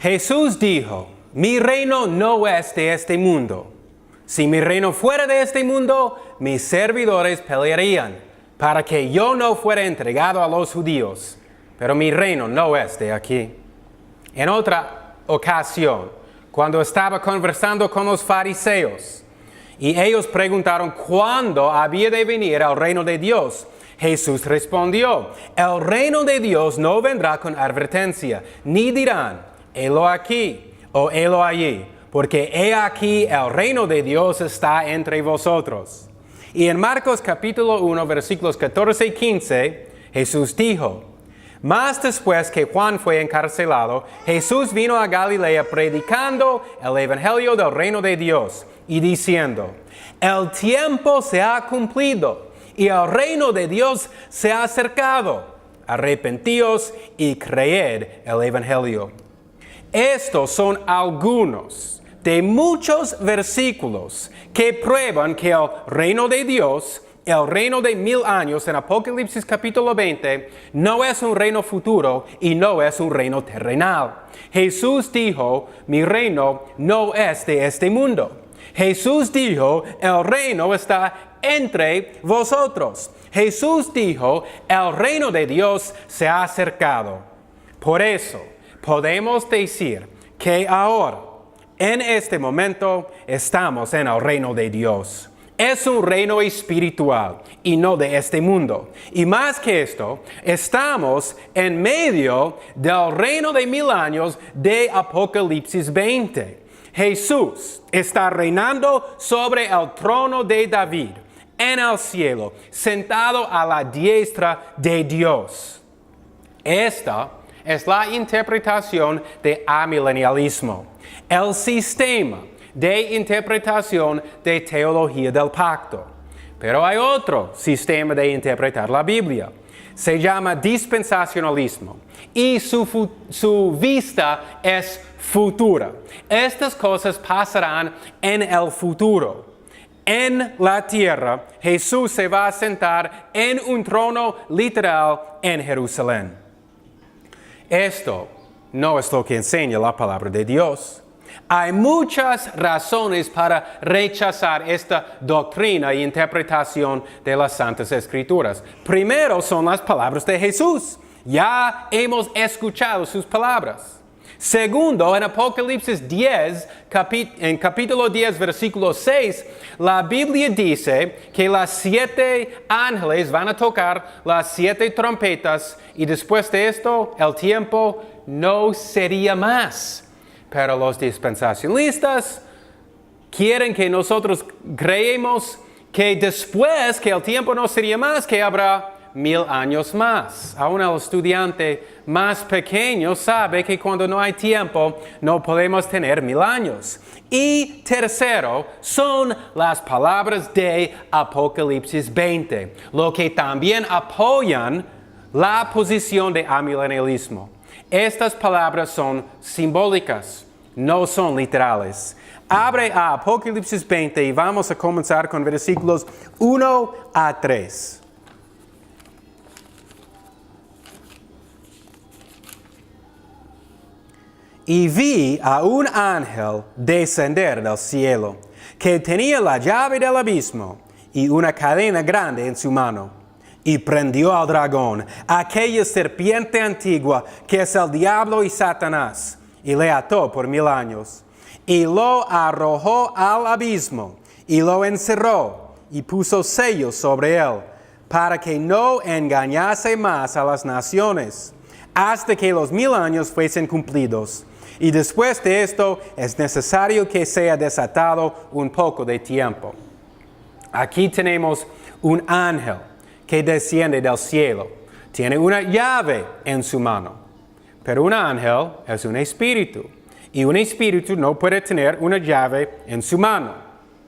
Jesús dijo, mi reino no es de este mundo. Si mi reino fuera de este mundo, mis servidores pelearían para que yo no fuera entregado a los judíos. Pero mi reino no es de aquí. En otra ocasión, cuando estaba conversando con los fariseos, y ellos preguntaron cuándo había de venir el reino de Dios, Jesús respondió, el reino de Dios no vendrá con advertencia, ni dirán, helo aquí o helo allí, porque he aquí el reino de Dios está entre vosotros. Y en Marcos capítulo 1, versículos 14 y 15, Jesús dijo, mas después que Juan fue encarcelado, Jesús vino a Galilea predicando el evangelio del reino de Dios y diciendo, el tiempo se ha cumplido y el reino de Dios se ha acercado. Arrepentíos y creed el evangelio. Estos son algunos de muchos versículos que prueban que el reino de Dios, el reino de 1000 años en Apocalipsis capítulo 20, no es un reino futuro y no es un reino terrenal. Jesús dijo, mi reino no es de este mundo. Jesús dijo, el reino está entre vosotros. Jesús dijo, el reino de Dios se ha acercado. Por eso, podemos decir que ahora, en este momento, estamos en el reino de Dios. Es un reino espiritual y no de este mundo. Y más que esto, estamos en medio del reino de 1000 años de Apocalipsis 20. Jesús está reinando sobre el trono de David en el cielo, sentado a la diestra de Dios. Esta es la interpretación de amilenialismo, el sistema de interpretación de teología del pacto. Pero hay otro sistema de interpretar la Biblia. Se llama dispensacionalismo y su vista es futura. Estas cosas pasarán en el futuro. En la tierra, Jesús se va a sentar en un trono literal en Jerusalén. Esto no es lo que enseña la palabra de Dios. Hay muchas razones para rechazar esta doctrina e interpretación de las Santas Escrituras. Primero son las palabras de Jesús. Ya hemos escuchado sus palabras. Segundo, en Apocalipsis 10, en capítulo 10, versículo 6, la Biblia dice que los 7 ángeles van a tocar las 7 trompetas y después de esto el tiempo no sería más. Pero los dispensacionalistas quieren que nosotros creemos que después que el tiempo no sería más, que habrá 1000 años más. Aún el estudiante más pequeño sabe que cuando no hay tiempo no podemos tener 1000 años. Y tercero, son las palabras de Apocalipsis 20, lo que también apoyan la posición de amilenialismo. Estas palabras son simbólicas, no son literales. Abre a Apocalipsis 20 y vamos a comenzar con versículos 1 a 3. Y vi a un ángel descender del cielo, que tenía la llave del abismo y una cadena grande en su mano. Y prendió al dragón, aquella serpiente antigua que es el diablo y Satanás, y le ató por 1000 años. Y lo arrojó al abismo, y lo encerró, y puso sellos sobre él, para que no engañase más a las naciones, hasta que los 1000 años fuesen cumplidos. Y después de esto es necesario que sea desatado un poco de tiempo. Aquí tenemos un ángel que desciende del cielo. Tiene una llave en su mano. Pero un ángel es un espíritu. Y un espíritu no puede tener una llave en su mano.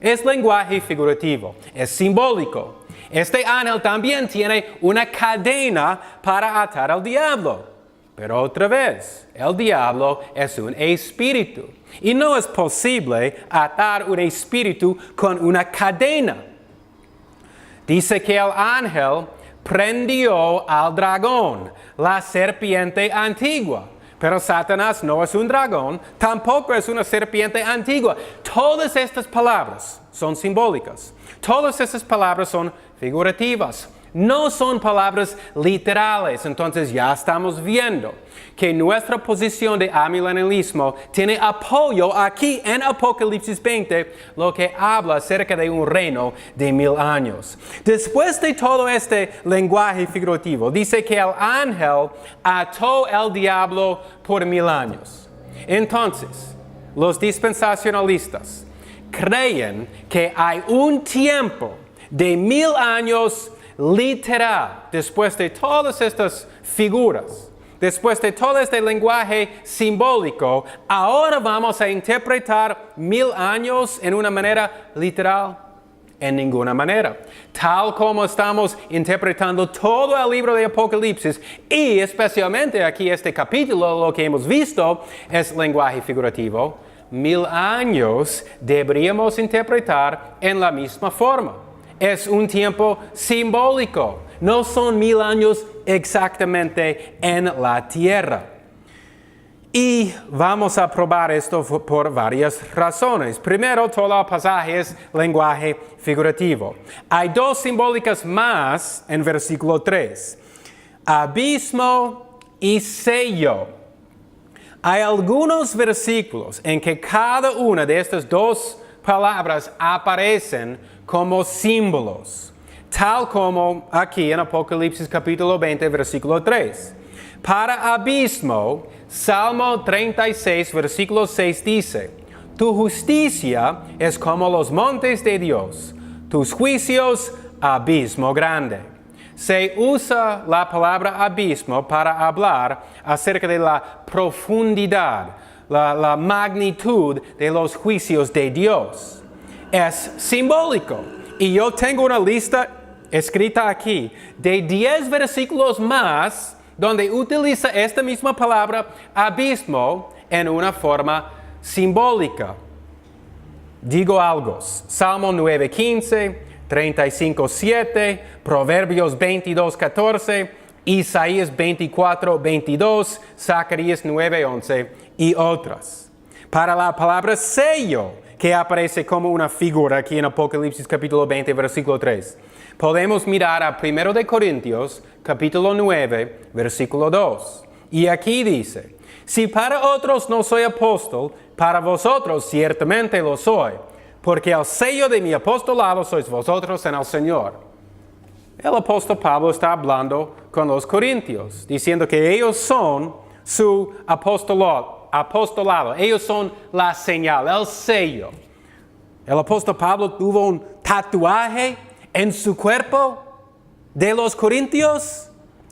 Es lenguaje figurativo. Es simbólico. Este ángel también tiene una cadena para atar al diablo. Pero otra vez, el diablo es un espíritu. Y no es posible atar un espíritu con una cadena. Dice que el ángel prendió al dragón, la serpiente antigua. Pero Satanás no es un dragón, tampoco es una serpiente antigua. Todas estas palabras son simbólicas. Todas estas palabras son figurativas. No son palabras literales. Entonces ya estamos viendo que nuestra posición de amilenialismo tiene apoyo aquí en Apocalipsis 20, lo que habla acerca de un reino de 1000 años. Después de todo este lenguaje figurativo, dice que el ángel ató al diablo por 1000 años. Entonces, los dispensacionalistas creen que hay un tiempo de 1000 años literal, después de todas estas figuras, después de todo este lenguaje simbólico, ahora vamos a interpretar 1000 años en una manera literal. En ninguna manera. Tal como estamos interpretando todo el libro de Apocalipsis y especialmente aquí este capítulo, lo que hemos visto es lenguaje figurativo. 1000 años deberíamos interpretar en la misma forma. Es un tiempo simbólico. No son 1000 años exactamente en la tierra. Y vamos a probar esto por varias razones. Primero, todo el pasaje es lenguaje figurativo. Hay dos simbólicas más en versículo 3. Abismo y sello. Hay algunos versículos en que cada una de estas dos palabras aparecen como símbolos, tal como aquí en Apocalipsis capítulo 20, versículo 3. Para abismo, Salmo 36, versículo 6 dice, tu justicia es como los montes de Dios, tus juicios, abismo grande. Se usa la palabra abismo para hablar acerca de la profundidad, la magnitud de los juicios de Dios. Es simbólico. Y yo tengo una lista escrita aquí de 10 versículos más donde utiliza esta misma palabra abismo en una forma simbólica. Digo algo. Salmo 9:15, 35:7, Proverbios 22:14, Isaías 24:22, Zacarías 9:11 y otras. Para la palabra sello, que aparece como una figura aquí en Apocalipsis capítulo 20, versículo 3. Podemos mirar a 1 de Corintios capítulo 9, versículo 2. Y aquí dice, si para otros no soy apóstol, para vosotros ciertamente lo soy, porque el sello de mi apostolado sois vosotros en el Señor. El apóstol Pablo está hablando con los corintios, diciendo que ellos son su apostolado. Ellos son la señal, el sello. El apóstol Pablo tuvo un tatuaje en su cuerpo de los corintios.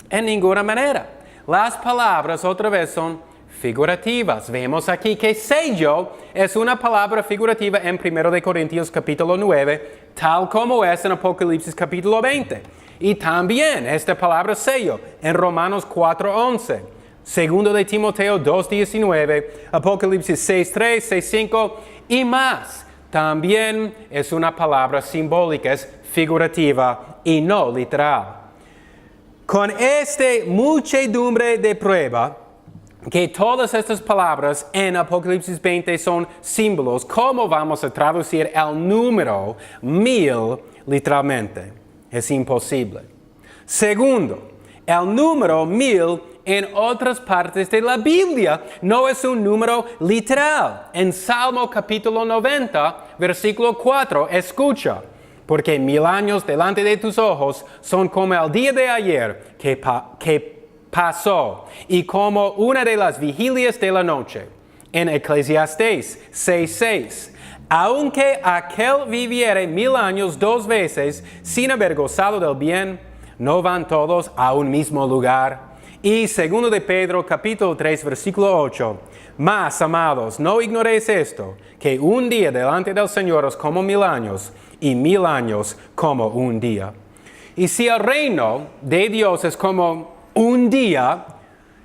En ninguna manera. Las palabras otra vez son figurativas. Vemos aquí que sello es una palabra figurativa en 1 de Corintios capítulo 9, tal como es en Apocalipsis capítulo 20. Y también esta palabra sello en Romanos 4:11. Segundo de Timoteo 2:19, Apocalipsis 6:3, 6:5 y más. También es una palabra simbólica, es figurativa y no literal. Con esta muchedumbre de prueba, que todas estas palabras en Apocalipsis 20 son símbolos, ¿cómo vamos a traducir el número 1000 literalmente? Es imposible. Segundo, el número 1000 en otras partes de la Biblia no es un número literal. En Salmo capítulo 90, versículo 4, escucha, porque 1000 años delante de tus ojos son como el día de ayer que pasó y como una de las vigilias de la noche. En Eclesiastés 6:6, aunque aquel viviere 1000 años 2 veces sin haber gozado del bien, no van todos a un mismo lugar. Y segundo de Pedro, capítulo 3, versículo 8. Mas, amados, no ignoréis esto, que un día delante del Señor es como 1000 años, y 1000 años como un día. Y si el reino de Dios es como un día,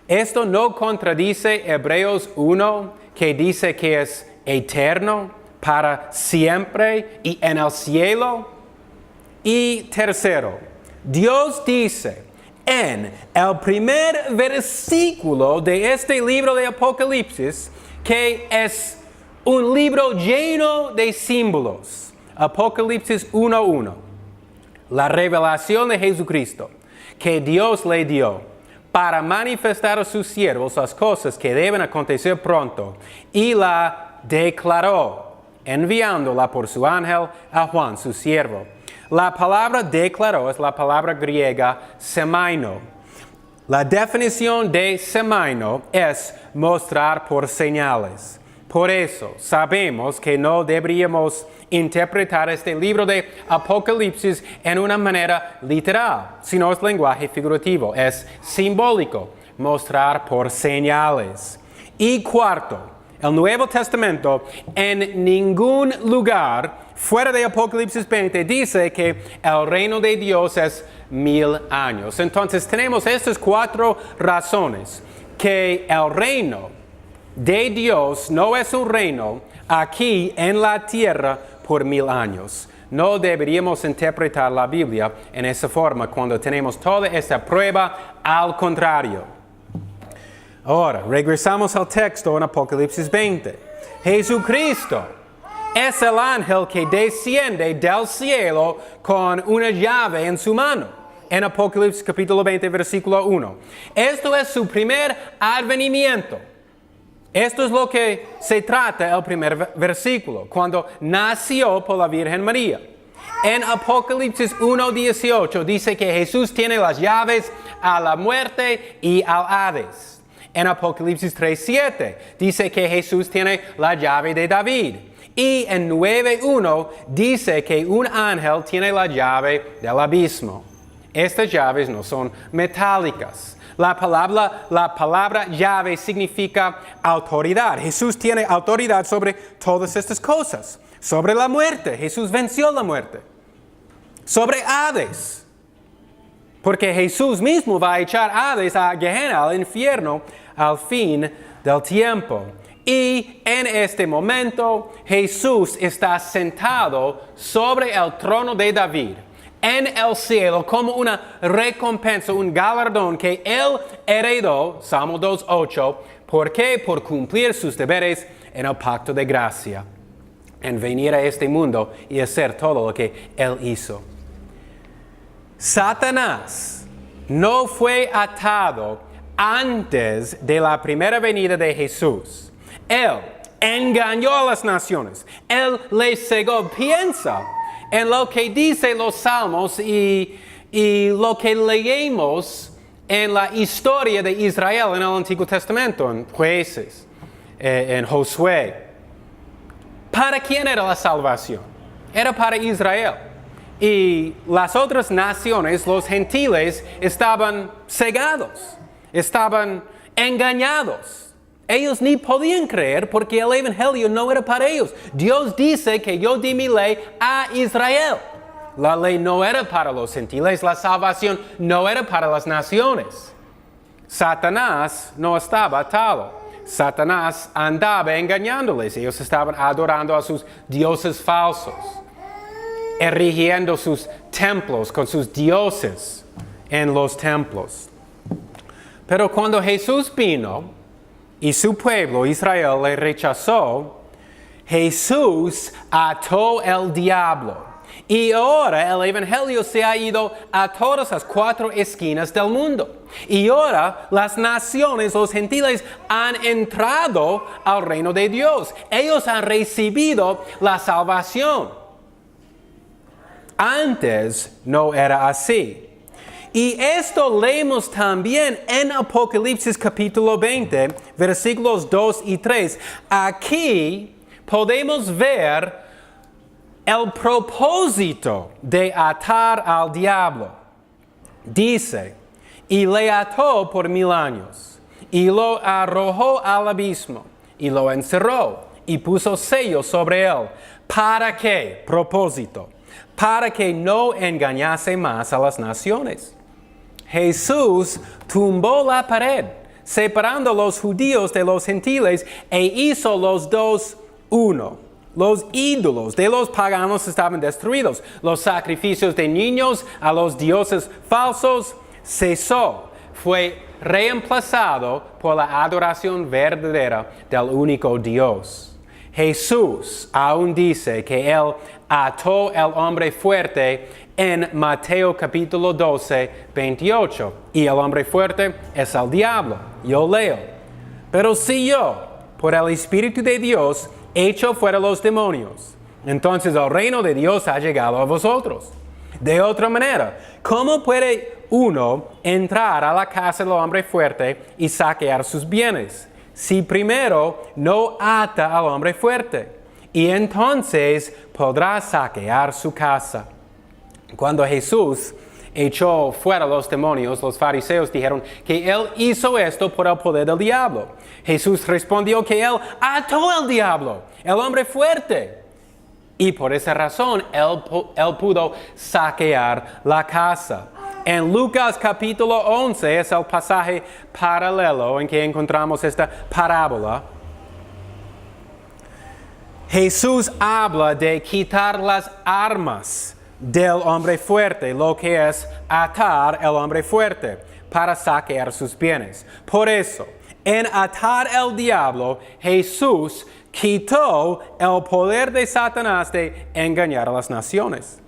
esto no contradice Hebreos 1, que dice que es eterno, para siempre y en el cielo. Y tercero, Dios dice en el primer versículo de este libro de Apocalipsis, que es un libro lleno de símbolos. Apocalipsis 1:1. La revelación de Jesucristo que Dios le dio para manifestar a sus siervos las cosas que deben acontecer pronto, y la declaró, enviándola por su ángel a Juan, su siervo. La palabra declaró es la palabra griega semaino. La definición de semaino es mostrar por señales. Por eso sabemos que no deberíamos interpretar este libro de Apocalipsis en una manera literal, sino es lenguaje figurativo, es simbólico, mostrar por señales. Y cuarto, el Nuevo Testamento en ningún lugar fuera de Apocalipsis 20 dice que el reino de Dios es 1000 años. Entonces tenemos estas 4 razones que el reino de Dios no es un reino aquí en la tierra por 1000 años. No deberíamos interpretar la Biblia en esa forma cuando tenemos toda esta prueba al contrario. Ahora, regresamos al texto en Apocalipsis 20. Jesucristo es el ángel que desciende del cielo con una llave en su mano. En Apocalipsis capítulo 20, versículo 1. Esto es su primer advenimiento. Esto es lo que se trata el primer versículo, cuando nació por la Virgen María. En Apocalipsis 1:18 dice que Jesús tiene las llaves a la muerte y al Hades. En Apocalipsis 3:7 dice que Jesús tiene la llave de David. Y en 9:1 dice que un ángel tiene la llave del abismo. Estas llaves no son metálicas. La palabra llave significa autoridad. Jesús tiene autoridad sobre todas estas cosas. Sobre la muerte, Jesús venció la muerte. Sobre Hades, porque Jesús mismo va a echar Hades a Gehenna, al infierno, al fin del tiempo. Y en este momento Jesús está sentado sobre el trono de David en el cielo como una recompensa, un galardón que él heredó, Salmo 2:8, ¿por qué? Por cumplir sus deberes en el pacto de gracia, en venir a este mundo y hacer todo lo que él hizo. Satanás no fue atado antes de la primera venida de Jesús. Él engañó a las naciones. Él les cegó. Piensa en lo que dicen los salmos y lo que leemos en la historia de Israel en el Antiguo Testamento, en Jueces, en Josué. ¿Para quién era la salvación? Era para Israel. Y las otras naciones, los gentiles, estaban cegados, estaban engañados. Ellos ni podían creer porque el evangelio no era para ellos. Dios dice que yo di mi ley a Israel. La ley no era para los gentiles, la salvación no era para las naciones. Satanás no estaba atado. Satanás andaba engañándoles. Ellos estaban adorando a sus dioses falsos, erigiendo sus templos con sus dioses en los templos. Pero cuando Jesús vino y su pueblo, Israel, le rechazó, Jesús ató el diablo. Y ahora el evangelio se ha ido a todas las 4 esquinas del mundo. Y ahora las naciones, los gentiles, han entrado al reino de Dios. Ellos han recibido la salvación. Antes no era así. Y esto leemos también en Apocalipsis capítulo 20, versículos 2 y 3. Aquí podemos ver el propósito de atar al diablo. Dice, y le ató por 1000 años, y lo arrojó al abismo, y lo encerró, y puso sellos sobre él. ¿Para qué? Propósito. Para que no engañase más a las naciones. Jesús tumbó la pared, separando los judíos de los gentiles, e hizo los dos uno. Los ídolos de los paganos estaban destruidos. Los sacrificios de niños a los dioses falsos cesó, fue reemplazado por la adoración verdadera del único Dios. Jesús aún dice que Él ató al hombre fuerte en Mateo capítulo 12, 28. Y el hombre fuerte es el diablo. Yo leo. Pero si yo, por el Espíritu de Dios, echo fuera los demonios, entonces el reino de Dios ha llegado a vosotros. De otra manera, ¿cómo puede uno entrar a la casa del hombre fuerte y saquear sus bienes, si primero no ata al hombre fuerte? Y entonces podrá saquear su casa. Cuando Jesús echó fuera los demonios, los fariseos dijeron que Él hizo esto por el poder del diablo. Jesús respondió que Él ató al diablo, el hombre fuerte. Y por esa razón, él pudo saquear la casa. En Lucas capítulo 11 es el pasaje paralelo en que encontramos esta parábola. Jesús habla de quitar las armas del hombre fuerte, lo que es atar al hombre fuerte para saquear sus bienes. Por eso, en atar al diablo, Jesús quitó el poder de Satanás de engañar a las naciones.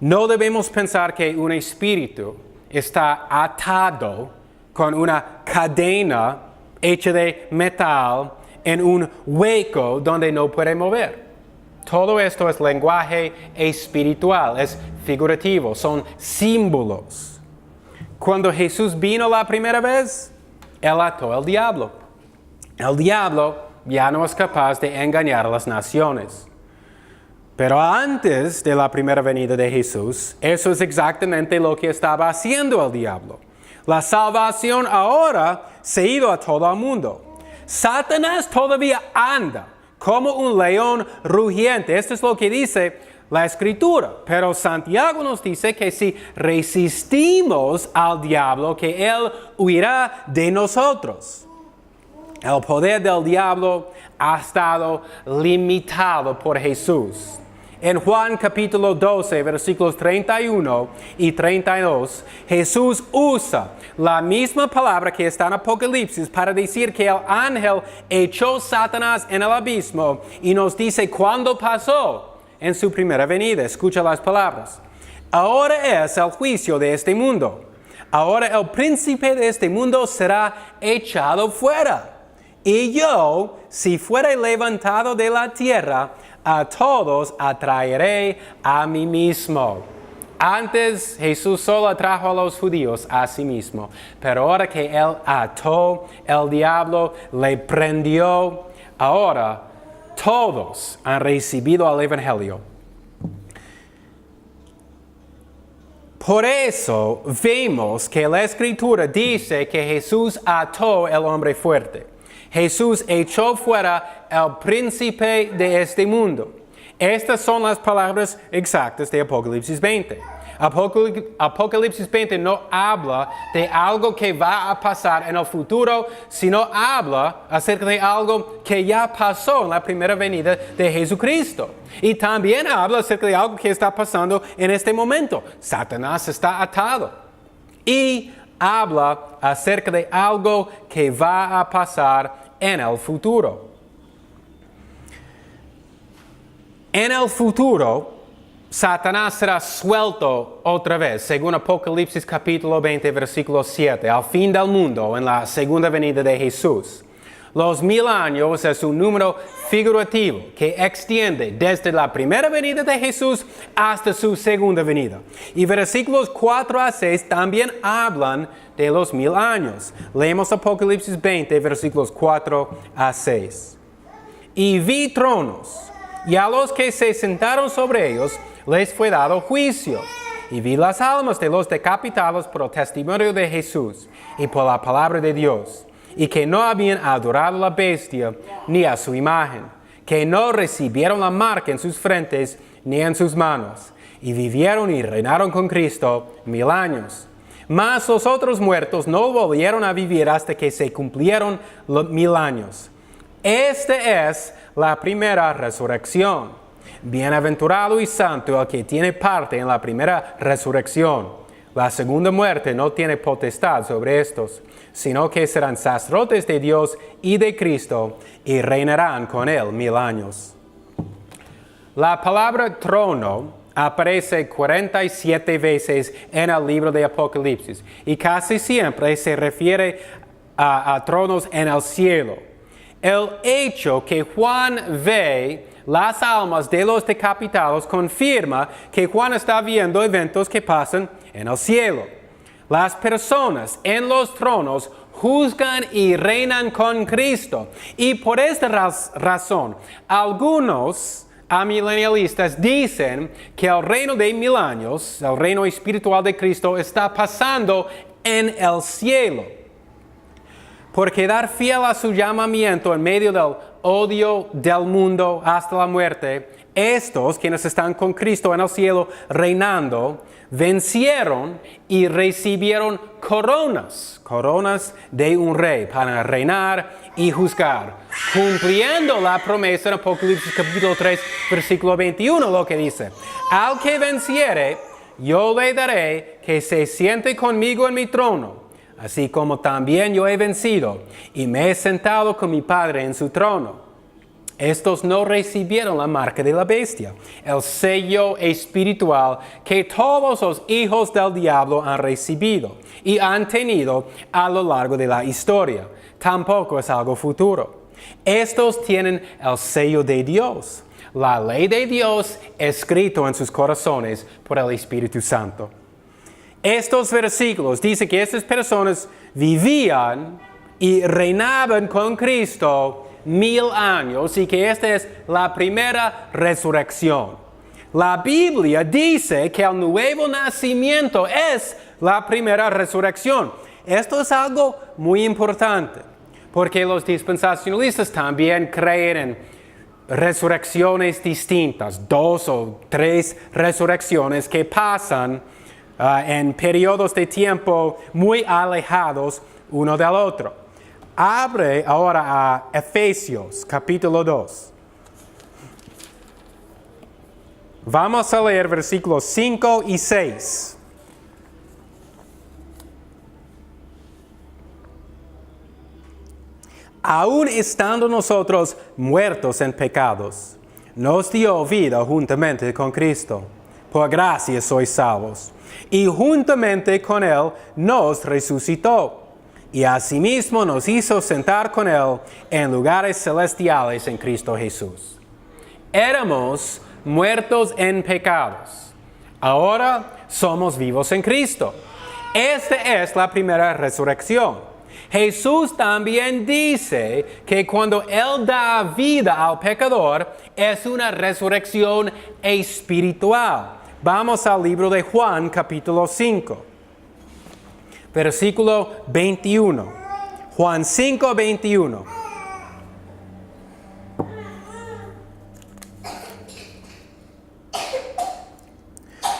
No debemos pensar que un espíritu está atado con una cadena hecha de metal en un hueco donde no puede mover. Todo esto es lenguaje espiritual, es figurativo, son símbolos. Cuando Jesús vino la primera vez, Él ató al diablo. El diablo ya no es capaz de engañar a las naciones. Pero antes de la primera venida de Jesús, eso es exactamente lo que estaba haciendo el diablo. La salvación ahora se ha ido a todo el mundo. Satanás todavía anda como un león rugiente. Esto es lo que dice la Escritura. Pero Santiago nos dice que si resistimos al diablo, que Él huirá de nosotros. El poder del diablo ha estado limitado por Jesús. En Juan capítulo 12, versículos 31 y 32, Jesús usa la misma palabra que está en Apocalipsis para decir que el ángel echó a Satanás en el abismo y nos dice cuándo pasó en su primera venida. Escucha las palabras. Ahora es el juicio de este mundo. Ahora el príncipe de este mundo será echado fuera. Y yo, si fuere levantado de la tierra, a todos atraeré a mí mismo. Antes Jesús solo atrajo a los judíos a sí mismo, pero ahora que Él ató el diablo, le prendió, ahora todos han recibido el Evangelio. Por eso vemos que la Escritura dice que Jesús ató al hombre fuerte. Jesús echó fuera al príncipe de este mundo. Estas son las palabras exactas de Apocalipsis 20. Apocalipsis 20 no habla de algo que va a pasar en el futuro, sino habla acerca de algo que ya pasó en la primera venida de Jesucristo. Y también habla acerca de algo que está pasando en este momento. Satanás está atado. Y habla acerca de algo que va a pasar en el futuro. En el futuro, Satanás será suelto otra vez, según Apocalipsis capítulo 20, versículo 7, al fin del mundo, en la segunda venida de Jesús. Los 1000 años es un número figurativo que extiende desde la primera venida de Jesús hasta su segunda venida. Y versículos 4 a 6 también hablan de los 1000 años. Leemos Apocalipsis 20, versículos 4 a 6. Y vi tronos, y a los que se sentaron sobre ellos les fue dado juicio. Y vi las almas de los decapitados por el testimonio de Jesús y por la palabra de Dios, y que no habían adorado a la bestia ni a su imagen, que no recibieron la marca en sus frentes ni en sus manos, y vivieron y reinaron con Cristo 1000 años. Mas los otros muertos no volvieron a vivir hasta que se cumplieron los 1000 años. Esta es la primera resurrección. Bienaventurado y santo el que tiene parte en la primera resurrección. La segunda muerte no tiene potestad sobre estos, sino que serán sacerdotes de Dios y de Cristo y reinarán con Él 1000 años. La palabra trono aparece 47 veces en el libro de Apocalipsis y casi siempre se refiere a tronos en el cielo. El hecho que Juan ve las almas de los decapitados confirma que Juan está viendo eventos que pasan en el cielo. Las personas en los tronos juzgan y reinan con Cristo. Y por esta razón, algunos amilenialistas dicen que el reino de 1000 años, el reino espiritual de Cristo, está pasando en el cielo. Por quedar fiel a su llamamiento en medio del odio del mundo hasta la muerte, estos, quienes están con Cristo en el cielo reinando, vencieron y recibieron coronas de un rey para reinar y juzgar, cumpliendo la promesa en Apocalipsis capítulo 3, versículo 21, lo que dice: al que venciere, yo le daré que se siente conmigo en mi trono, así como también yo he vencido y me he sentado con mi Padre en su trono. Estos no recibieron la marca de la bestia, el sello espiritual que todos los hijos del diablo han recibido y han tenido a lo largo de la historia. Tampoco es algo futuro. Estos tienen el sello de Dios, la ley de Dios escrito en sus corazones por el Espíritu Santo. Estos versículos dicen que estas personas vivían y reinaban con Cristo 1000 años y que esta es la primera resurrección. La Biblia dice que el nuevo nacimiento es la primera resurrección. Esto es algo muy importante, porque los dispensacionalistas también creen en resurrecciones distintas, 2 o 3 resurrecciones que pasan en periodos de tiempo muy alejados uno del otro. Abre ahora a Efesios capítulo 2. Vamos a leer versículos 5 y 6. Aún estando nosotros muertos en pecados, nos dio vida juntamente con Cristo. Por gracia sois salvos. Y juntamente con Él nos resucitó. Y asimismo nos hizo sentar con Él en lugares celestiales en Cristo Jesús. Éramos muertos en pecados. Ahora somos vivos en Cristo. Esta es la primera resurrección. Jesús también dice que cuando Él da vida al pecador, es una resurrección espiritual. Vamos al libro de Juan, capítulo 5. Versículo 21. Juan 5, 21.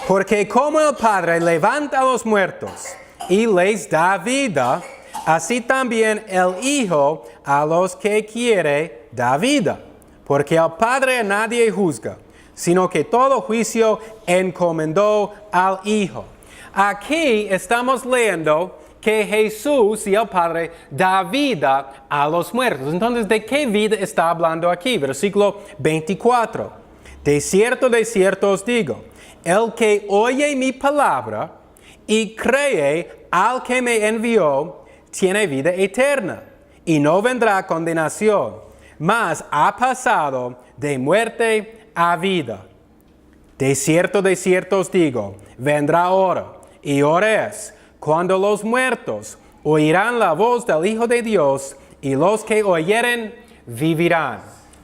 Porque como el Padre levanta a los muertos y les da vida, así también el Hijo a los que quiere da vida. Porque el Padre a nadie juzga, sino que todo juicio encomendó al Hijo. Aquí estamos leyendo que Jesús y el Padre da vida a los muertos. Entonces, ¿de qué vida está hablando aquí? Versículo 24. De cierto os digo, el que oye mi palabra y cree al que me envió, tiene vida eterna y no vendrá a condenación, mas ha pasado de muerte a vida. De cierto os digo, vendrá hora, y hora es, cuando los muertos oirán la voz del Hijo de Dios, y los que oyeren vivirán.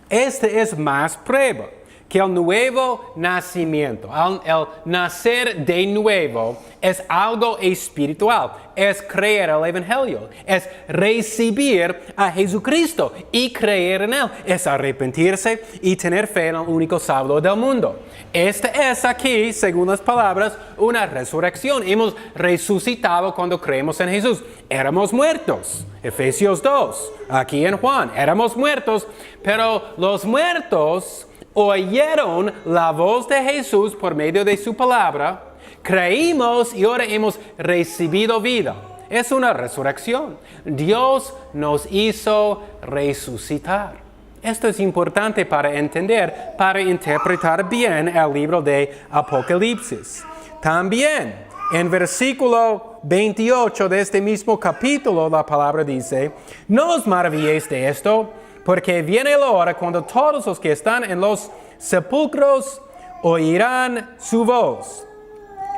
Este es más prueba que el nuevo nacimiento. El nacer de nuevo es algo espiritual, es creer el Evangelio, es recibir a Jesucristo y creer en Él, es arrepentirse y tener fe en el único Salvador del mundo. Este es aquí, según las palabras, una resurrección. Hemos resucitado cuando creemos en Jesús. Éramos muertos. Efesios 2, aquí en Juan, éramos muertos, pero los muertos oyeron la voz de Jesús por medio de su palabra, Creímos y ahora hemos recibido vida. Es una resurrección. Dios nos hizo resucitar. Esto es importante para entender, para interpretar bien el libro de Apocalipsis. También, en versículo 28 de este mismo capítulo, la palabra dice, no os maravilléis de esto, porque viene la hora cuando todos los que están en los sepulcros oirán su voz.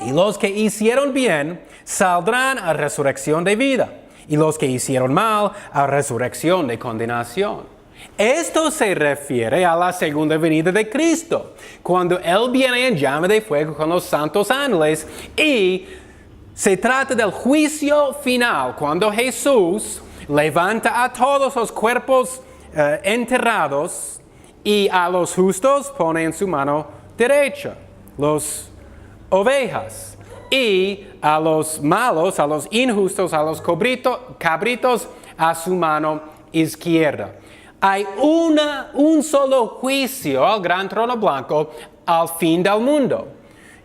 Y los que hicieron bien saldrán a resurrección de vida, y los que hicieron mal a resurrección de condenación. Esto se refiere a la segunda venida de Cristo, cuando Él viene en llama de fuego con los santos ángeles, y se trata del juicio final, cuando Jesús levanta a todos los cuerpos enterrados y a los justos pone en su mano derecha, los ovejas, y a los malos, a los injustos, a los cabritos, a su mano izquierda. Hay un solo juicio al gran trono blanco al fin del mundo.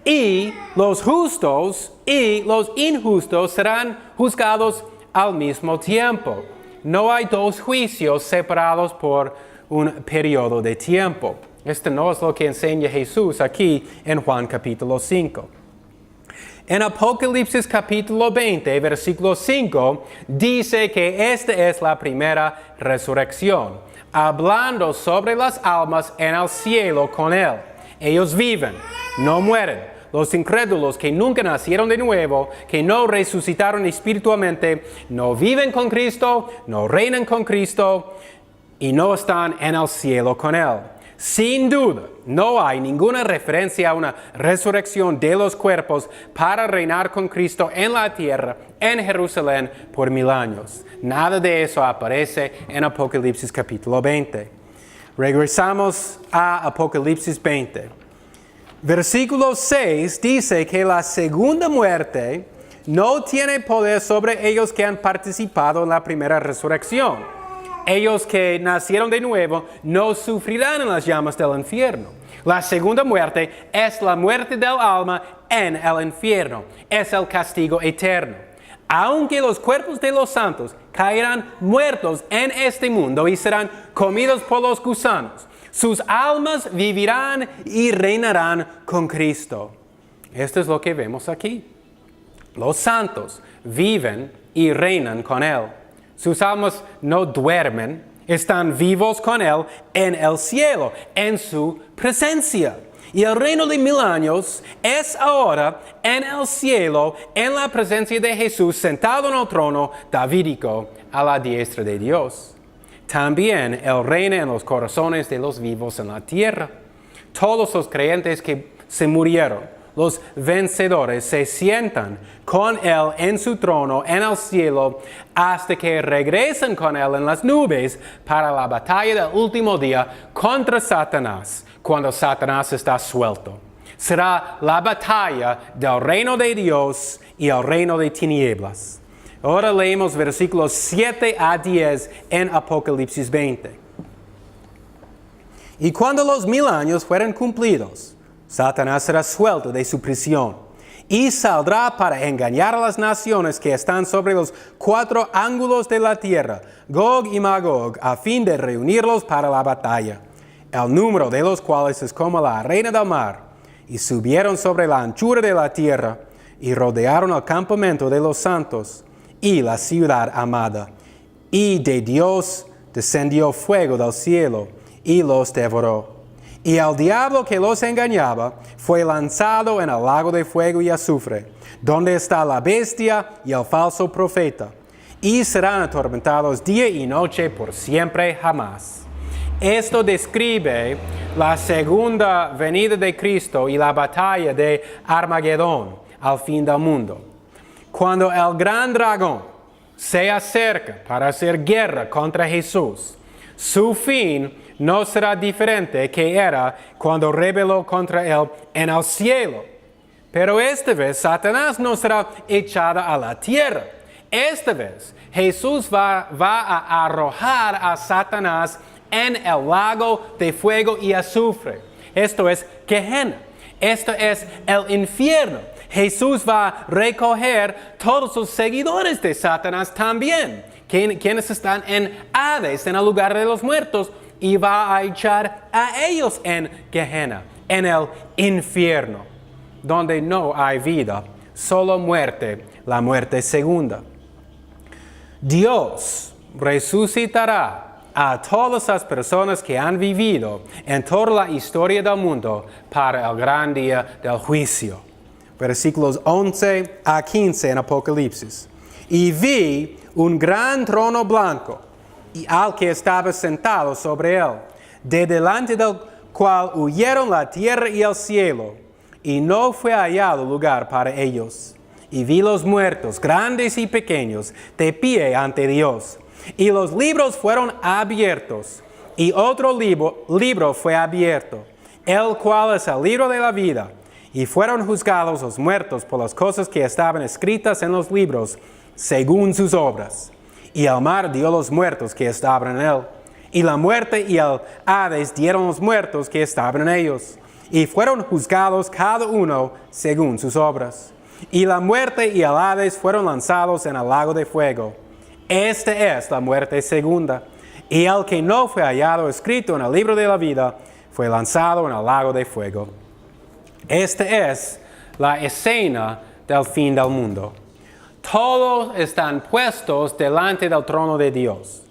Y los justos y los injustos serán juzgados al mismo tiempo. No hay dos juicios separados por un periodo de tiempo. Esto no es lo que enseña Jesús aquí en Juan capítulo 5. En Apocalipsis capítulo 20, versículo 5, dice que esta es la primera resurrección, hablando sobre las almas en el cielo con Él. Ellos viven, no mueren. Los incrédulos que nunca nacieron de nuevo, que no resucitaron espiritualmente, no viven con Cristo, no reinan con Cristo y no están en el cielo con Él. Sin duda, no hay ninguna referencia a una resurrección de los cuerpos para reinar con Cristo en la tierra, en Jerusalén, por 1000 años. Nada de eso aparece en Apocalipsis capítulo 20. Regresamos a Apocalipsis 20. Versículo 6 dice que la segunda muerte no tiene poder sobre ellos que han participado en la primera resurrección. Ellos que nacieron de nuevo no sufrirán en las llamas del infierno. La segunda muerte es la muerte del alma en el infierno. Es el castigo eterno. Aunque los cuerpos de los santos caerán muertos en este mundo y serán comidos por los gusanos, sus almas vivirán y reinarán con Cristo. Esto es lo que vemos aquí. Los santos viven y reinan con Él. Sus almas no duermen, están vivos con Él en el cielo, en su presencia. Y el reino de 1000 años es ahora en el cielo, en la presencia de Jesús, sentado en el trono davídico a la diestra de Dios. También Él reina en los corazones de los vivos en la tierra. Todos los creyentes que se murieron, los vencedores, se sientan con Él en su trono en el cielo hasta que regresen con Él en las nubes para la batalla del último día contra Satanás, cuando Satanás está suelto. Será la batalla del reino de Dios y el reino de tinieblas. Ahora leemos versículos 7 a 10 en Apocalipsis 20. Y cuando los 1000 años fueran cumplidos, Satanás será suelto de su prisión y saldrá para engañar a las naciones que están sobre los 4 ángulos de la tierra, Gog y Magog, a fin de reunirlos para la batalla, el número de los cuales es como la arena del mar. Y subieron sobre la anchura de la tierra y rodearon el campamento de los santos y la ciudad amada. Y de Dios descendió fuego del cielo y los devoró. Y el diablo que los engañaba fue lanzado en el lago de fuego y azufre, donde está la bestia y el falso profeta, y serán atormentados día y noche por siempre jamás. Esto describe la segunda venida de Cristo y la batalla de Armagedón al fin del mundo. Cuando el gran dragón se acerca para hacer guerra contra Jesús, su fin no será diferente que era cuando rebeló contra Él en el cielo. Pero esta vez Satanás no será echado a la tierra. Esta vez Jesús va a arrojar a Satanás en el lago de fuego y azufre. Esto es Gehenna. Esto es el infierno. Jesús va a recoger todos los seguidores de Satanás también, quienes están en Hades, en el lugar de los muertos, y va a echar a ellos en Gehenna, en el infierno, donde no hay vida, solo muerte, la muerte segunda. Dios resucitará a todas las personas que han vivido en toda la historia del mundo para el gran día del juicio. Versículos 11 a 15 en Apocalipsis. Y vi un gran trono blanco, y al que estaba sentado sobre él, de delante del cual huyeron la tierra y el cielo, y no fue hallado lugar para ellos. Y vi los muertos, grandes y pequeños, de pie ante Dios. Y los libros fueron abiertos, y otro libro fue abierto, el cual es el libro de la vida. Y fueron juzgados los muertos por las cosas que estaban escritas en los libros, según sus obras. Y el mar dio los muertos que estaban en él. Y la muerte y el Hades dieron los muertos que estaban en ellos. Y fueron juzgados cada uno según sus obras. Y la muerte y el Hades fueron lanzados en el lago de fuego. Esta es la muerte segunda. Y el que no fue hallado escrito en el libro de la vida fue lanzado en el lago de fuego. Esta es la escena del fin del mundo. Todos están puestos delante del trono de Dios.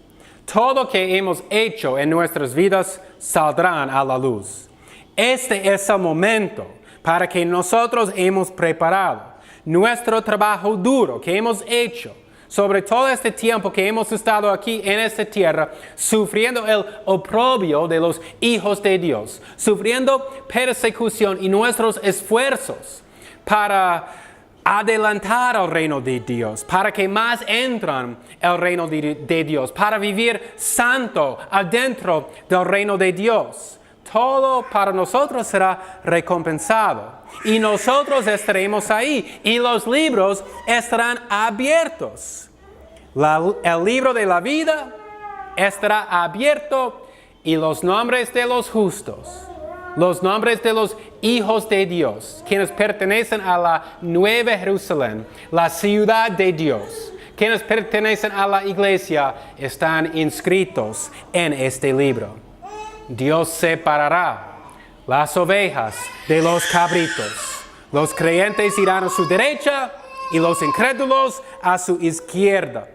Todo que hemos hecho en nuestras vidas saldrán a la luz. Este es el momento para que nosotros hemos preparado nuestro trabajo duro que hemos hecho sobre todo este tiempo que hemos estado aquí en esta tierra, sufriendo el oprobio de los hijos de Dios, sufriendo persecución y nuestros esfuerzos para adelantar el reino de Dios, para que más entran el reino de Dios, para vivir santo adentro del reino de Dios. Todo para nosotros será recompensado y nosotros estaremos ahí y los libros estarán abiertos. El libro de la vida estará abierto y los nombres de los justos, los nombres de los hijos de Dios, quienes pertenecen a la Nueva Jerusalén, la ciudad de Dios, quienes pertenecen a la iglesia, están inscritos en este libro. Dios separará las ovejas de los cabritos. Los creyentes irán a su derecha y los incrédulos a su izquierda.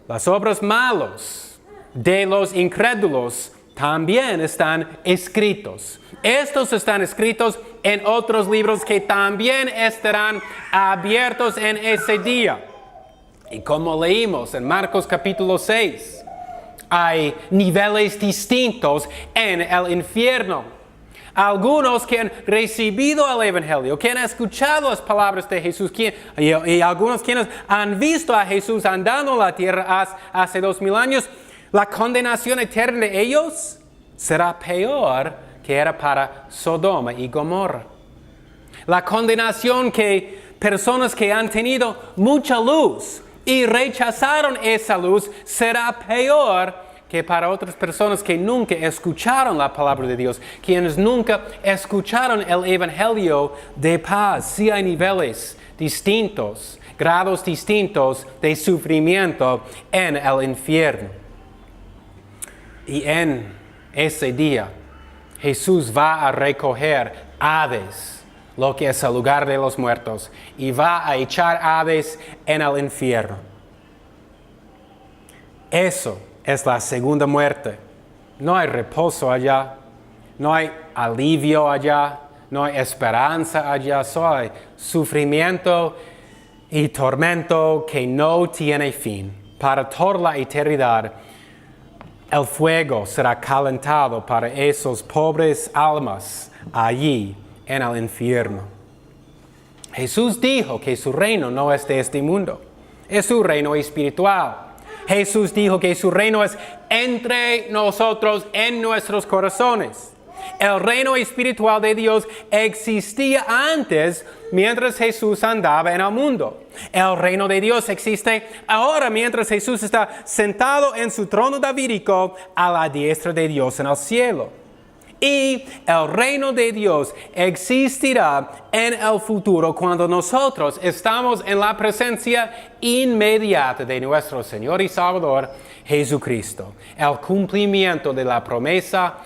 Las obras malas de los incrédulos también están escritos. Estos están escritos en otros libros que también estarán abiertos en ese día. Y como leímos en Marcos capítulo 6, hay niveles distintos en el infierno. Algunos que han recibido el Evangelio, que han escuchado las palabras de Jesús, y algunos quienes han visto a Jesús andando en la tierra hace 2000 años, la condenación eterna de ellos será peor que era para Sodoma y Gomorra. La condenación que personas que han tenido mucha luz y rechazaron esa luz será peor que para otras personas que nunca escucharon la palabra de Dios, quienes nunca escucharon el Evangelio de paz. Sí hay niveles distintos, grados distintos de sufrimiento en el infierno. Y en ese día, Jesús va a recoger Hades, lo que es el lugar de los muertos, y va a echar Hades en el infierno. Eso es la segunda muerte. No hay reposo allá, no hay alivio allá, no hay esperanza allá, solo hay sufrimiento y tormento que no tiene fin. Para toda la eternidad, el fuego será calentado para esos pobres almas allí en el infierno. Jesús dijo que su reino no es de este mundo, es su reino espiritual. Jesús dijo que su reino es entre nosotros, en nuestros corazones. El reino espiritual de Dios existía antes mientras Jesús andaba en el mundo. El reino de Dios existe ahora mientras Jesús está sentado en su trono davídico a la diestra de Dios en el cielo. Y el reino de Dios existirá en el futuro cuando nosotros estamos en la presencia inmediata de nuestro Señor y Salvador Jesucristo. El cumplimiento de la promesa,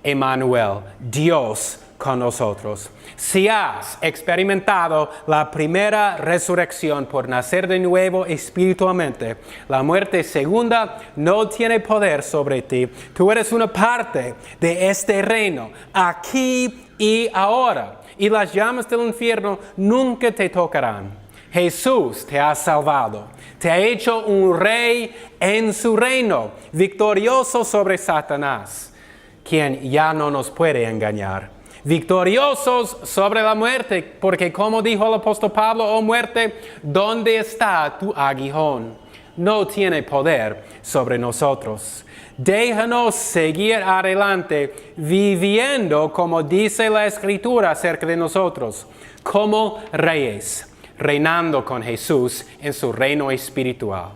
Emmanuel, Dios con nosotros. Si has experimentado la primera resurrección por nacer de nuevo espiritualmente, la muerte segunda no tiene poder sobre ti. Tú eres una parte de este reino, aquí y ahora. Y las llamas del infierno nunca te tocarán. Jesús te ha salvado, te ha hecho un rey en su reino, victorioso sobre Satanás, quien ya no nos puede engañar. Victoriosos sobre la muerte, porque como dijo el apóstol Pablo, oh muerte, ¿dónde está tu aguijón? No tiene poder sobre nosotros. Déjanos seguir adelante viviendo como dice la Escritura acerca de nosotros, como reyes, reinando con Jesús en su reino espiritual.